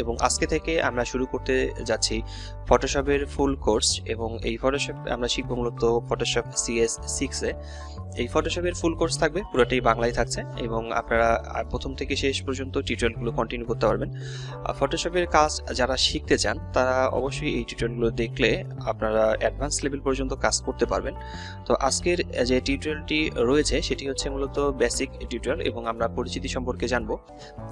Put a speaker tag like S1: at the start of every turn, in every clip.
S1: এবং আজকে থেকে আমরা শুরু করতে যাচ্ছি ফটোশপের ফুল কোর্স। এবং এই ফটোশপ আমরা শিখব মূলত ফটোশপ CS6 এ। এই ফটোশপের ফুল কোর্স থাকবে, পুরোটাই বাংলায় থাকছে এবং আপনারা প্রথম থেকে শেষ পর্যন্ত টিউটোরিয়ালগুলো কন্টিনিউ করতে পারবেন। ফটোশপের কাজ যারা শিখতে চান তারা অবশ্যই এই টিউটোরিয়ালগুলো দেখলে আপনারা অ্যাডভান্স লেভেল পর্যন্ত কাজ করতে পারবেন। তো আজকের যে টিউটোরিয়ালটি রয়েছে সেটি হচ্ছে মূলত বেসিক টিউটোরিয়াল এবং আমরা পরিচিতি সম্পর্কে জানব।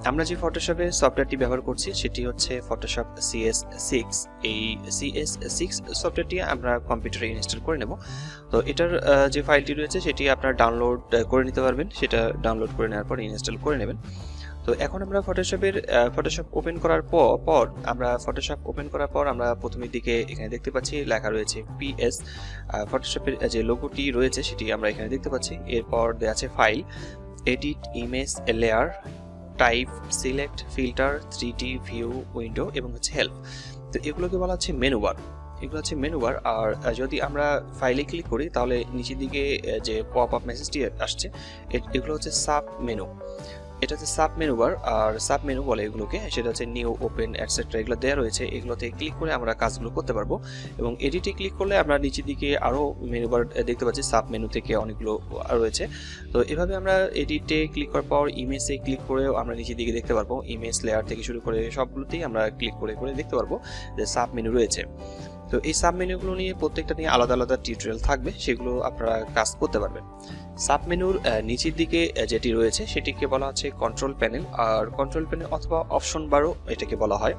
S1: আমরা যে ফটোশপের সফটওয়্যারটি ব্যবহার করছি সেটি হচ্ছে ফটোশপ CS6। এই CS6 সফটওয়্যারটি আমরা কম্পিউটারে ইনস্টল করে নেব। তো এটার যে ফাইলটি রয়েছে সেটি আপনারা ডাউনলোড করে নিতে পারবেন, সেটা ডাউনলোড করে নেওয়ার পর ইনস্টল করে নেবেন। তো এখন আমরা ফটোশপ ওপেন করার পর আমরা প্রথমের দিকে এখানে দেখতে পাচ্ছি লেখা রয়েছে PS। ফটোশপের যে লোগোটি রয়েছে সেটি আমরা এখানে দেখতে পাচ্ছি। এরপর দেওয়া আছে file, edit, image, layer, type, select, filter, 3D view, window এবং হচ্ছে হেল্প। তো এগুলোকে বলা হচ্ছে মেনু বার। এগুলো হচ্ছে মেনু বার। আর যদি আমরা ফাইলে ক্লিক করি তাহলে নিচের দিকে যে পপ আপ মেসেজটি আসছে এগুলো হচ্ছে সাব মেনু। এটা হচ্ছে সাব মেনু বার আর সাব মেনু বলে এগুলোকে, সেটা হচ্ছে নিউ, ওপেন, এটসেট্রা এগুলো দেওয়া রয়েছে। এগুলোতে ক্লিক করে আমরা কাজগুলো করতে পারবো এবং এডিটে ক্লিক করলে আমরা নিচের দিকে আরও মেনু বার দেখতে পাচ্ছি, সাব মেনু থেকে অনেকগুলো রয়েছে। তো এভাবে আমরা এডিটে ক্লিক করার পর ইমেজে ক্লিক করেও আমরা নিচের দিকে দেখতে পারবো, ইমেজ, লেয়ার থেকে শুরু করে সবগুলোতেই আমরা ক্লিক করে দেখতে পারবো যে সাব মেনু রয়েছে। তো এই সাব মেনুগুলো নিয়ে প্রত্যেকটা নিয়ে আলাদা আলাদা টিউটোরিয়াল থাকবে, সেগুলো আপনারা কাজ করতে পারবেন। সাব মেনুর নিচের দিকে যেটি রয়েছে সেটিকে বলা হচ্ছে কন্ট্রোল প্যানেল, আর কন্ট্রোল প্যানেল অথবা অপশন বারও এটাকে বলা হয়।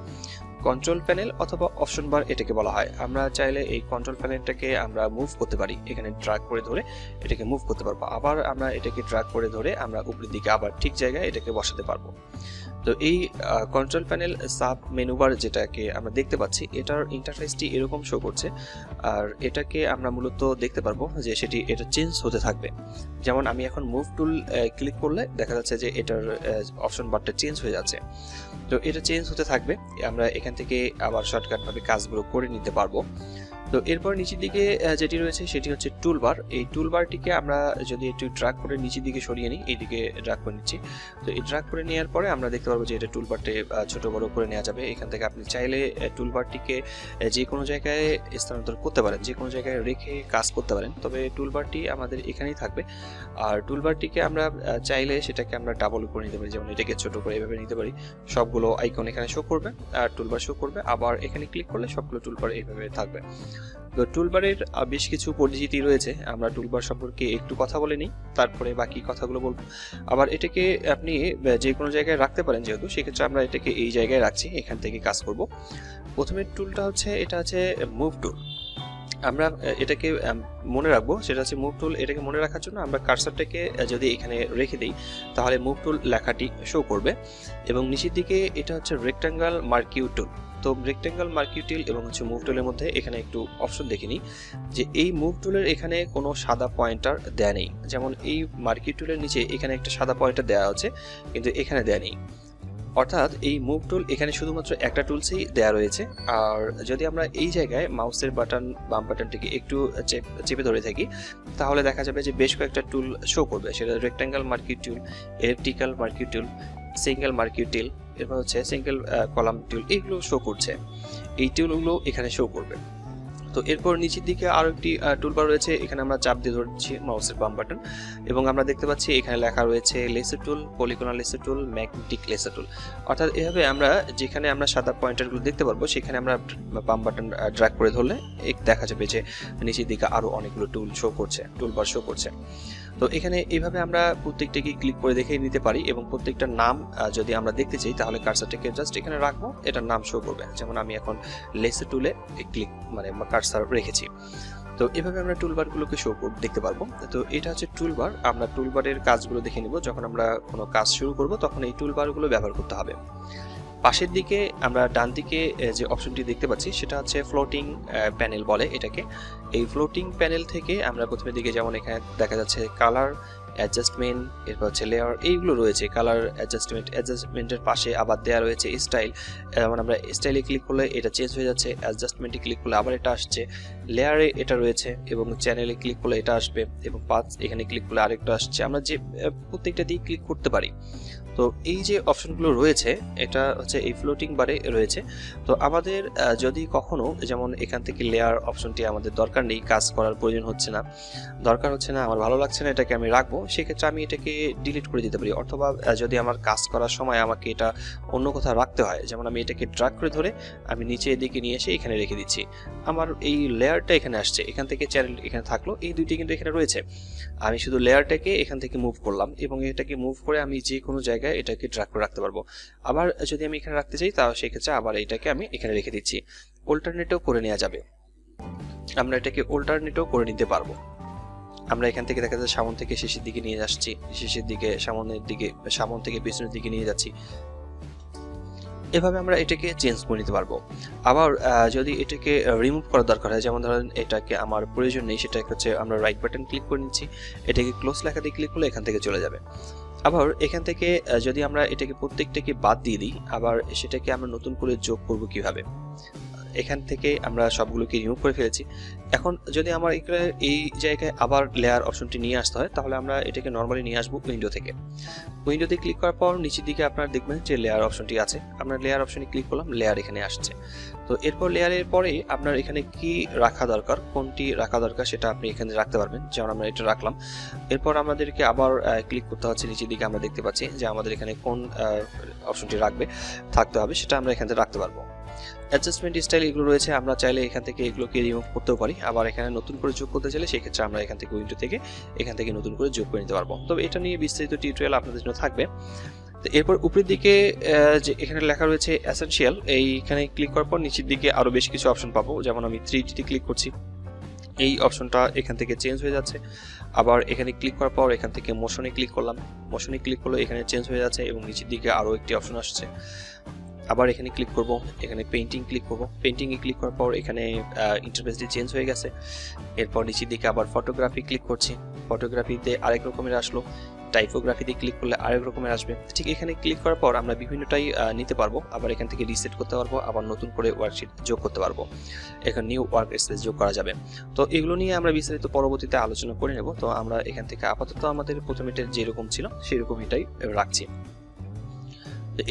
S1: কন্ট্রোল প্যানেল অথবা অপশন বার এটাকে বলা হয়। আমরা চাইলে এই কন্ট্রোল প্যানেলটাকে আমরা মুভ করতে পারি, এখানে ড্র্যাগ করে ধরে এটাকে মুভ করতে পারবো। আবার আমরা এটাকে ড্র্যাগ করে ধরে আমরা উপরের দিকে আবার ঠিক জায়গায় এটাকে বসাতে পারবো। তো এই control panel sub menu bar যেটাকে আমরা দেখতে পাচ্ছি এটার ইন্টারফেসটি এরকম শো করছে। আর এটাকে আমরা মূলত দেখতে পারবো যে এটা চেঞ্জ হতে থাকবে। যেমন আমি এখন মুভ টুল ক্লিক করলে দেখা যাচ্ছে যে এটার অপশন বারটা চেঞ্জ হয়ে যাচ্ছে। তো এটা চেঞ্জ হতে থাকবে, আমরা এখান থেকে আবার শর্টকাটভাবে কাজগুলো করে নিতে পারবো। তো এরপর নিচের দিকে যেটি রয়েছে সেটি হচ্ছে টুলবার। এই টুলবারটিকে আমরা যদি একটু ড্র্যাগ করে নিচের দিকে সরিয়ে নিই, এইদিকে ড্র্যাগ করে নিচ্ছি। তো এই ড্র্যাগ করে নেওয়ার পরে আমরা দেখতে পারবো যে এটা টুলবারটি ছোট বড় করে নেওয়া যাবে। এখান থেকে আপনি চাইলে টুলবারটিকে যে কোনো জায়গায় স্থানান্তর করতে পারেন, যে কোনো জায়গায় রেখে কাজ করতে পারেন, তবে টুলবারটি আমাদের এখানেই থাকবে। আর টুলবারটিকে আমরা চাইলে সেটাকে আমরা ডাবল করে নিতে পারি, যেমন এটাকে ছোট করে এভাবে নিতে পারি। সবগুলো আইকন এখানে শো করবে আর টুলবার শো করবে, আবার এখানে ক্লিক করলে সবগুলো টুলবার এইভাবে থাকবে। তো টুলবারের বেশ কিছু পরিচিতি রয়েছে, আমরা টুলবার সম্পর্কে একটু কথা বলে নিই, তারপরে বাকি কথাগুলো বলবো। আবার এটাকে আপনি যে কোনো জায়গায় রাখতে পারেন, যেহেতু সেক্ষেত্রে আমরা এটাকে এই জায়গায় রাখছি, এখান থেকে কাজ করব। প্রথমের টুলটা হচ্ছে এটা হচ্ছে মুভ টুল। আমরা এটাকে মনে রাখবো, সেটা হচ্ছে মুভ টুল। এটাকে মনে রাখার জন্য আমরা কার্সারটাকে যদি এখানে রেখে দিই তাহলে মুভ টুল লেখাটি শো করবে। এবং নিচের দিকে এটা হচ্ছে রেক্ট্যাঙ্গল মার্কিউ টুল। তো রেক্ট্যাঙ্গল মার্কিউ টুল এবং হচ্ছে মুভ টুলের মধ্যে এখানে একটু অপশন দেখে নিই যে এই মুভ টুলের এখানে কোনো সাদা পয়েন্টার দেয়া নেই। যেমন এই মার্কিউ টুলের নিচে এখানে একটা সাদা পয়েন্টার দেওয়া আছে, কিন্তু এখানে দেয়া নেই। অর্থাৎ এই মুভ টুল এখানে শুধুমাত্র একটা টুলসই দেয়া রয়েছে। আর যদি আমরা এই জায়গায় মাউসের বাম বাটনটিকে একটু চেপে ধরে থাকি তাহলে দেখা যাবে যে বেশ কয়েকটা টুল শো করবে। সেটা রেক্ট্যাঙ্গল মার্কিউ টুল, এলিপ্টিক্যাল মার্কিউ টুল, সিঙ্গেল মার্কিউ টুল, এরপর হচ্ছে সিঙ্গেল কলাম টুল, এইগুলো শো করছে। এই টুলগুলো এখানে শো করবে। তো এরপর নিচের দিকে আরো একটি টুলবার রয়েছে, এখানে আমরা চাপ দিয়ে ধরছি মাউসের বাম বাটন এবং আমরা দেখতে পাচ্ছি এখানে লেখা রয়েছে লেসার টুল, পলিগনাল লেসার টুল, ম্যাগনেটিক লেসার টুল। অর্থাৎ এভাবে আমরা যেখানে আমরা সাদা পয়েন্টারগুলো দেখতে পারবো সেখানে আমরা বাম বাটন ড্র্যাগ করে ধরলে দেখা যাবে যে নিচের দিকে আরো অনেকগুলো টুল শো করছে, টুলবার শো করছে। তো এখানে এইভাবে আমরা প্রত্যেকটাকে ক্লিক করে দেখে নিতে পারি এবং প্রত্যেকটার নাম যদি আমরা দেখতে চাই তাহলে কার্সারটাকে জাস্ট এখানে রাখবো, এটার নাম শো করবে। যেমন আমি এখন লেসার টুলে ক্লিক কার্সার রেখেছি। তো এভাবে আমরা টুলবারগুলোকে দেখতে পারবো। তো এটা হচ্ছে টুলবার। আমরা টুলবারের কাজগুলো দেখে নিব, যখন আমরা কোনো কাজ শুরু করব তখন এই টুলবারগুলো ব্যবহার করতে হবে। পাশের দিকে আমরা ডান দিকে যে অপশনটি দেখতে পাচ্ছি সেটা হচ্ছে ফ্লোটিং প্যানেল বলে এটাকে। এই ফ্লোটিং প্যানেল থেকে আমরা প্রথমের দিকে যেমন এখানে দেখা যাচ্ছে কালার, অ্যাডজাস্টমেন্ট, এরপর হচ্ছে লেয়ার, এইগুলো রয়েছে। কালার অ্যাডজাস্টমেন্টের পাশে আবার দেওয়া রয়েছে স্টাইল। যেমন আমরা স্টাইলে ক্লিক করলে এটা চেঞ্জ হয়ে যাচ্ছে, অ্যাডজাস্টমেন্টে ক্লিক করলে আবার এটা আসছে, লেয়ারে এটা রয়েছে এবং চ্যানেলে ক্লিক করলে এটা আসবে এবং পাথ এখানে ক্লিক করলে আরেকটা আসছে। আমরা যে প্রত্যেকটা দিয়ে ক্লিক করতে পারি। তো এই যে অপশনগুলো রয়েছে এটা হচ্ছে এই ফ্লোটিং বারে রয়েছে। তো আমাদের যদি কখনো যেমন এখান থেকে লেয়ার অপশনটি আমাদের দরকার নেই, কাজ করার প্রয়োজন হচ্ছে না, দরকার হচ্ছে না, আমার ভালো লাগছে না এটাকে আমি রাখবো, সেক্ষেত্রে আমি এটাকে ডিলিট করে দিতে পারি। অথবা যদি আমার কাজ করার সময় আমাকে এটা অন্য কোথাও রাখতে হয়, যেমন আমি এটাকে ড্র্যাগ করে ধরে আমি নিচে এদিকে নিয়ে এসে এখানে রেখে দিচ্ছি, আমার এই লেয়ারটা এখানে আসছে, এখান থেকে চ্যানেল এখানে থাকলো, এই দুইটি কিন্তু এখানে রয়েছে, আমি শুধু লেয়ারটাকে এখান থেকে মুভ করলাম এবং এটাকে মুভ করে আমি যে কোনো জায়গায় এটাকে ড্র্যাগ করে রাখতে পারবো। আবার যদি আমি এখানে রাখতে চাই তাহলে সেক্ষেত্রে আবার এটাকে আমি এখানে রেখে দিচ্ছি। অল্টারনেটও করে নেওয়া যাবে, আমরা এটাকে অল্টারনেটও করে নিতে পারবো। আমরা এখান থেকে দেখা যাচ্ছে সামন থেকে শেষের দিকে নিয়ে আসছি, শেষের দিকে সামনের দিকে, সামন থেকে পেছনের দিকে নিয়ে যাচ্ছি, এভাবে আমরা এটাকে চেঞ্জ করে নিতে পারবো। আবার যদি এটাকে রিমুভ করার দরকার হয়, যেমন ধরেন এটাকে আমার প্রয়োজন নেই, সেটা হচ্ছে আমরা রাইট বাটন ক্লিক করে নিচ্ছি, এটাকে ক্লোজ লেখা দিয়ে ক্লিক করলে এখান থেকে চলে যাবে। আবার এখান থেকে যদি আমরা এটাকে প্রত্যেকটাকে বাদ দিয়ে দিই, আবার সেটাকে আমরা নতুন করে যোগ করব কিভাবে, এখান থেকে আমরা সবগুলোকে রিমুভ করে ফেলেছি। এখন যদি আমার এই জায়গায় আবার লেয়ার অপশনটি নিয়ে আসতে হয়, তাহলে আমরা এটাকে নর্মালি নিয়ে আসবো উইন্ডো থেকে। উইন্ডোতে ক্লিক করার পর নিচের দিকে আপনারা দেখবেন যে লেয়ার অপশনটি আছে, আমরা লেয়ার অপশনে ক্লিক করলাম, লেয়ার এখানে আসছে। তো এরপর লেয়ারের পরে আপনার এখানে কি রাখা দরকার, কোনটি রাখা দরকার সেটা আপনি এখানে রাখতে পারবেন, যেমন আমরা এটা রাখলাম। এরপর আমাদেরকে আবার ক্লিক করতে হচ্ছে, নিচের দিকে আমরা দেখতে পাচ্ছি যে আমাদের এখানে কোন অপশনটি থাকতে হবে, সেটা আমরা এখান থেকে রাখতে পারবো। অ্যাডজাস্টমেন্ট স্টাইল এগুলো রয়েছে, আমরা চাইলে এখান থেকে এগুলোকে রিমুভ করতেও পারি, আবার এখানে নতুন করে যোগ করতে চাইলে সেক্ষেত্রে আমরা এখান থেকে উইন্ডো থেকে এখান থেকে নতুন করে যোগ করে নিতে পারবো। তবে এটা নিয়ে বিস্তারিত টিউটোরিয়াল আপনাদের জন্য থাকবে। তো এরপর উপরের দিকে যে এখানে লেখা রয়েছে এসেনশিয়াল, এইখানে ক্লিক করার পর নিচের দিকে আরো বেশ কিছু অপশন পাবো, যেমন আমি 3D ক্লিক করছি, এই অপশনটা এখান থেকে চেঞ্জ হয়ে যাচ্ছে। আবার এখানে ক্লিক করার পর এখান থেকে মোশনে ক্লিক করলাম, মোশনে ক্লিক করলে এখানে চেঞ্জ হয়ে যাচ্ছে এবং নিচের দিকে আরো একটি অপশন আসছে। আবার এখানে ক্লিক করব, এখানে পেইন্টিং ক্লিক করব, পেইন্টিং এ ক্লিক করার পর এখানে ইন্টারফেসটি চেঞ্জ হয়ে গেছে। এরপর নিচের দিকে আবার ফটোগ্রাফি ক্লিক করছি, ফটোগ্রাফিতে আরেক রকমের আসলো, টাইপোগ্রাফিতে ক্লিক করলে আরেক রকমের আসবে। ঠিক এখানে ক্লিক করার পর আমরা বিভিন্নটাই নিতে পারবো, আবার এখান থেকে রিসেট করতে পারবো, আবার নতুন করে ওয়ার্কশিট যোগ করতে পারবো, এখানে নিউ ওয়ার্ক স্পেস যোগ করা যাবে। তো এগুলো নিয়ে আমরা বিস্তারিত পরবর্তীতে আলোচনা করে নেব। তো আমরা এখান থেকে আপাতত আমাদের প্রথমে যেরকম ছিল সেরকম এটাই রাখছি।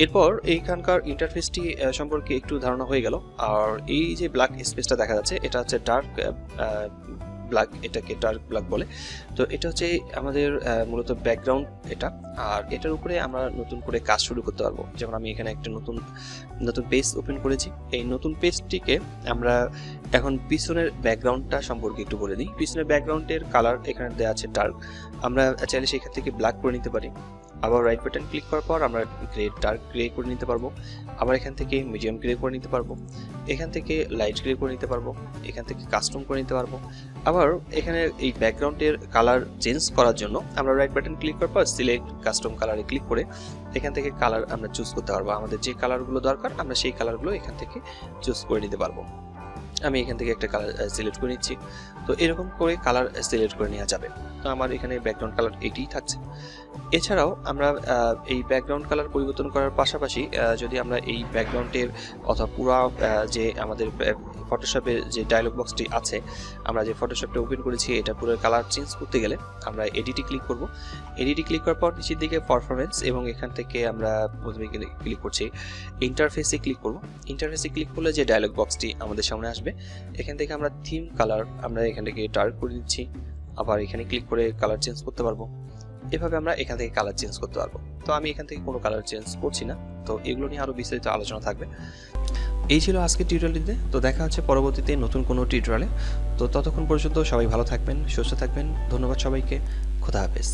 S1: এরপর এইখানকার ইন্টারফেসটি সম্পর্কে একটু ধারণা হয়ে গেল। আর এই যে ব্ল্যাক স্পেসটা দেখা যাচ্ছে এটা হচ্ছে ডার্ক ব্ল্যাক, এটাকে ডার্ক ব্ল্যাক বলে। তো এটা হচ্ছে আমাদের মূলত ব্যাকগ্রাউন্ড এটা, আর এটার উপরে আমরা নতুন করে কাজ শুরু করতে পারবো। যেমন আমি এখানে একটা নতুন পেজ ওপেন করেছি, এই নতুন পেজটিকে আমরা এখন পিছনের ব্যাকগ্রাউন্ডটা সম্পর্কে একটু বলে দিই। পিছনের ব্যাকগ্রাউন্ডের কালার এখানে দেওয়া আছে ডার্ক, আমরা চাইলে সেখান থেকে ব্ল্যাক করে নিতে পারি। আবার রাইট বাটন ক্লিক করার পর আমরা ডার্ক গ্রে করে নিতে পারবো, আবার এখান থেকে মিডিয়াম গ্রে করে নিতে পারবো, এখান থেকে লাইট গ্রে করে নিতে পারবো, এখান থেকে কাস্টম করে নিতে পারবো। আবার এখানে এই ব্যাকগ্রাউন্ডের কালার চেঞ্জ করার জন্য আমরা রাইট বাটন ক্লিক করার পর সিলেক্ট কাস্টম কালারে ক্লিক করে এখান থেকে কালার আমরা চুজ করতে পারবো, আমাদের যে কালারগুলো দরকার আমরা সেই কালারগুলো এখান থেকে চুজ করে নিতে পারবো। আমি এখান থেকে একটা কালার সিলেক্ট করে নিচ্ছি। তো এরকম করে কালার সিলেক্ট করে নেওয়া যাবে। তো আমার এখানে ব্যাকগ্রাউন্ড কালার এটিই থাকছে। এছাড়াও আমরা এই ব্যাকগ্রাউন্ড কালার পরিবর্তন করার পাশাপাশি যদি আমরা এই ব্যাকগ্রাউন্ডের অথবা পুরো যে আমাদের ফটোশপের যে ডায়লগ বক্সটি আছে, আমরা যে ফটোশপটা ওপেন করেছি এটা পুরো কালার চেঞ্জ করতে গেলে আমরা এডিটে ক্লিক করব। এডিটে ক্লিক করার পর নিচের দিকে পারফরমেন্স এবং এখান থেকে আমরা প্রথমে ক্লিক করছি ইন্টারফেসে ক্লিক করব। ইন্টারফেসে ক্লিক করলে যে ডায়লগ বক্সটি আমাদের সামনে আসবে, এখান থেকে আমরা থিম কালার আমরা এখান থেকে ডার্ক করে দিচ্ছি, আবার এখানে ক্লিক করে কালার চেঞ্জ করতে পারবো। এভাবে আমরা এখান থেকে কালার চেঞ্জ করতে পারবো। তো আমি এখান থেকে কোনো কালার চেঞ্জ করছি না। তো এগুলো নিয়ে আরো বিস্তারিত আলোচনা থাকবে। এই ছিল আজকের টিউটোরিয়ালটিতে। তো দেখা হচ্ছে পরবর্তীতে নতুন কোনো টিউটোরিয়ালে। তো ততক্ষণ পর্যন্ত সবাই ভালো থাকবেন, সুস্থ থাকবেন। ধন্যবাদ সবাইকে। খোদা হাফেজ।